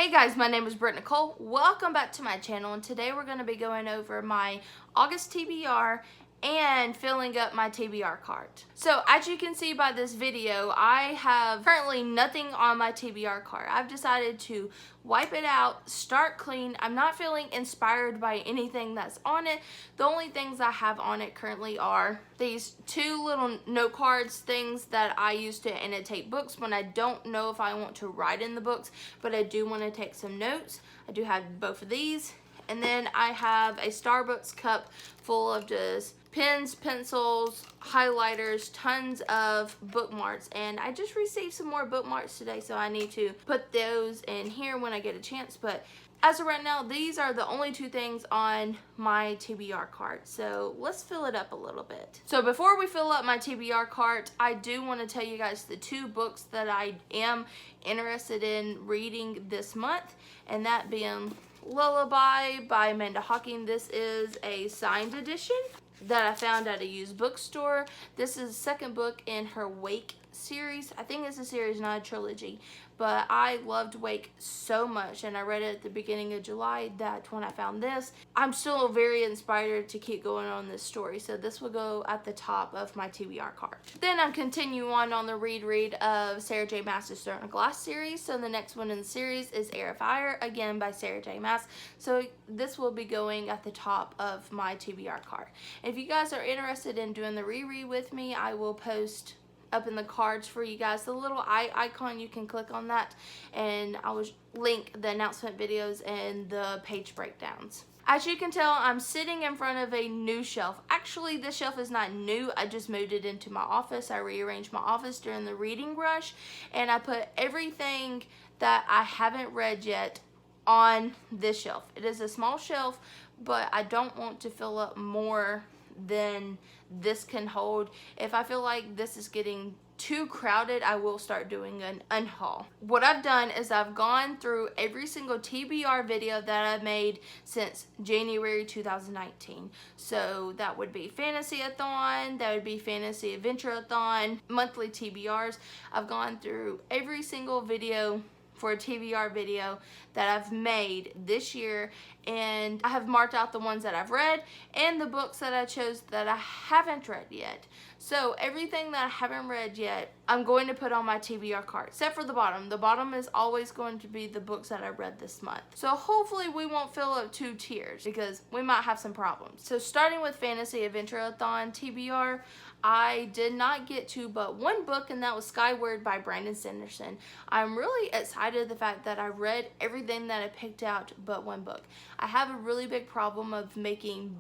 Hey guys, my name is Britt Nicole. Welcome back to my channel, and today we're going to be going over my August TBR and filling up my TBR cart. So as you can see by this video, I have currently nothing on my TBR cart. I've decided to wipe it out, start clean. I'm not feeling inspired by anything that's on it. The only things I have on it currently are these two little note cards, things that I use to annotate books when I don't know if I want to write in the books, but I do want to take some notes. I do have both of these. And then I have a Starbucks cup full of just pens, pencils, highlighters, tons of bookmarks. And I just received some more bookmarks today, so I need to put those in here when I get a chance. But as of right now, these are the only two things on my TBR cart. So let's fill it up a little bit. So before we fill up my TBR cart, I do want to tell you guys the two books that I am interested in reading this month, and that being Lullaby by Amanda Hocking. This is a signed edition that I found at a used bookstore. This is the second book in her Wake series. I think it's a series, not a trilogy, but I loved Wake so much, and I read it at the beginning of July. That when I found this, I'm still very inspired to keep going on this story, so this will go at the top of my TBR cart. Then I'm continuing on the read of Sarah J. Maas's Throne of Glass series. So the next one in the series is Air of Fire, again by Sarah J. Maas. So this will be going at the top of my TBR cart. If you guys are interested in doing the reread with me, I will post up in the cards for you guys the little eye icon. You can click on that, and I will link the announcement videos and the page breakdowns. As you can tell, I'm sitting in front of a new shelf. Actually, this shelf is not new. I just moved it into my office. I rearranged my office during the reading rush, and I put everything that I haven't read yet on this shelf. It is a small shelf, but I don't want to fill up more than this can hold. If I feel like this is getting too crowded, I will start doing an unhaul. What I've done is I've gone through every single TBR video that I've made since January 2019. So that would be Fantasy-a-thon, that would be Fantasy Adventure-a-thon, monthly TBRs. I've gone through every single video for a TBR video that I've made this year, and I have marked out the ones that I've read and the books that I chose that I haven't read yet. So everything that I haven't read yet, I'm going to put on my TBR cart, except for the bottom. The bottom is always going to be the books that I read this month. So hopefully we won't fill up two tiers, because we might have some problems. So starting with Fantasy Adventure-a-thon TBR, I did not get to but one book, and that was Skyward by Brandon Sanderson. I'm really excited the fact that I read everything that I picked out but one book. I have a really big problem of making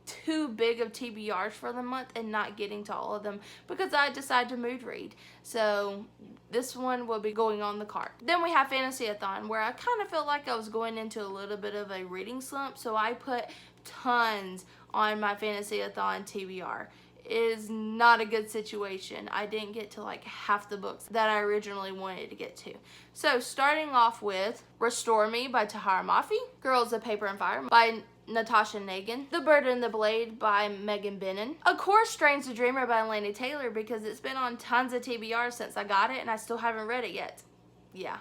too big of TBRs for the month and not getting to all of them because I decided to mood read. So this one will be going on the cart. Then we have Fantasy-a-thon, where I kind of felt like I was going into a little bit of a reading slump, so I put tons on my Fantasy-a-thon TBR. It is not a good situation. I didn't get to like half the books that I originally wanted to get to. So starting off with Restore Me by Tahara Mafi, Girls of Paper and Fire by Natasha Nagin, The Bird and the Blade by Megan Bennon, of course Strange the Dreamer by Laini Taylor, because it's been on tons of TBRs since I got it and I still haven't read it yet. Yeah,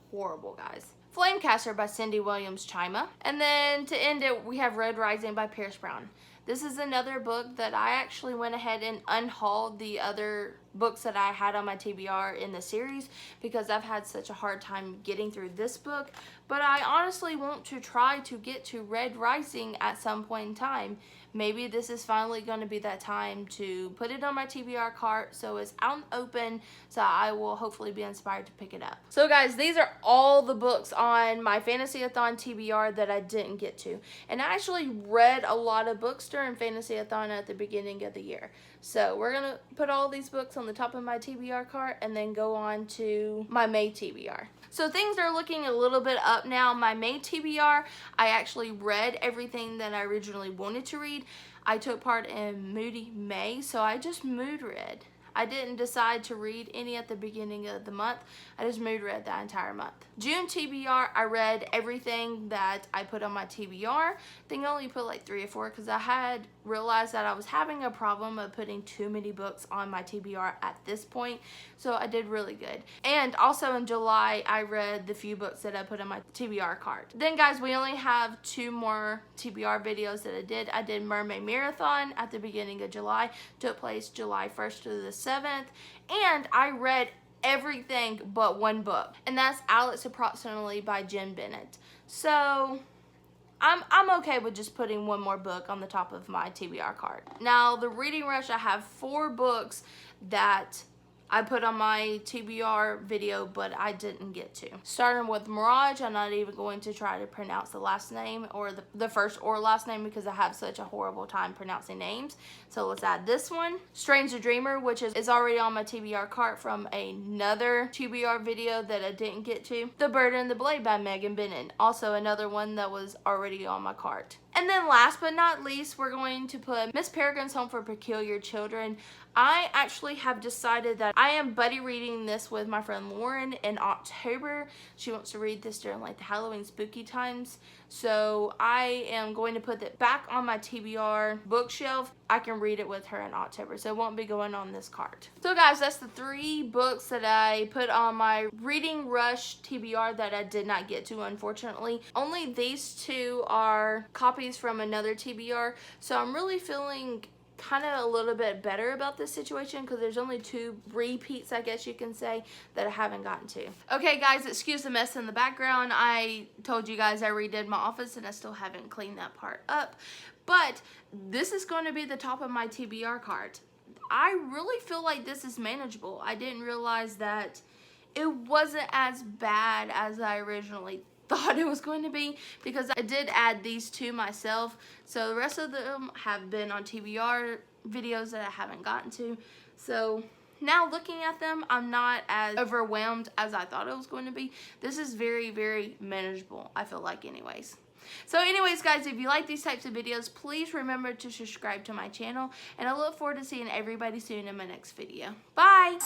horrible, guys. Flamecaster by Cindy Williams Chima. And then to end it, we have Red Rising by Pierce Brown. This is another book that I actually went ahead and unhauled the other books that I had on my TBR in the series because I've had such a hard time getting through this book. But I honestly want to try to get to Red Rising at some point in time. Maybe this is finally going to be that time to put it on my TBR cart so it's out and open, so I will hopefully be inspired to pick it up. So guys, these are all the books on my Fantasy-a-thon TBR that I didn't get to. And I actually read a lot of books during Fantasy-a-thon at the beginning of the year. So we're going to put all these books on the top of my TBR cart and then go on to my May TBR. So things are looking a little bit up now. My May TBR, I actually read everything that I originally wanted to read. I took part in Moody May, so I just mood read. I didn't decide to read any at the beginning of the month. I just mood read that entire month. June TBR, I read everything that I put on my TBR. I think I only put like 3 or 4 because I had realized that I was having a problem of putting too many books on my TBR at this point. So I did really good. And also in July, I read the few books that I put on my TBR cart. Then guys, we only have 2 more TBR videos that I did. I did Mermaid Marathon at the beginning of July. Took place July 1st to the 7th. And I read everything but 1 book. And that's Alex Approximately by Jen Bennett. So I'm okay with just putting 1 more book on the top of my TBR cart. Now the reading rush, I have 4 books that I put on my TBR video, but I didn't get to. Starting with Mirage, I'm not even going to try to pronounce the last name or the first or last name because I have such a horrible time pronouncing names. So let's add this one. Strange the Dreamer, which is already on my TBR cart from another TBR video that I didn't get to. The Bird and the Blade by Megan Bennett, also another one that was already on my cart. And then last but not least, we're going to put Miss Peregrine's Home for Peculiar Children. I actually have decided that I am buddy reading this with my friend Lauren in October. She wants to read this during like the Halloween spooky times. So I am going to put it back on my TBR bookshelf. I can read it with her in October, so it won't be going on this cart. So guys, that's the 3 books that I put on my Reading Rush TBR that I did not get to, unfortunately. Only these 2 are copies from another TBR, so I'm really feeling kind of a little bit better about this situation because there's only 2 repeats, I guess you can say, that I haven't gotten to. Okay guys, excuse the mess in the background. I told you guys I redid my office and I still haven't cleaned that part up, but this is going to be the top of my TBR cart. I really feel like this is manageable. I didn't realize that it wasn't as bad as I originally thought it was going to be because I did add these 2 myself. So the rest of them have been on TBR videos that I haven't gotten to. So now looking at them, I'm not as overwhelmed as I thought it was going to be. This is very, very manageable, I feel like anyways. So anyways guys, if you like these types of videos, please remember to subscribe to my channel. And I look forward to seeing everybody soon in my next video. Bye!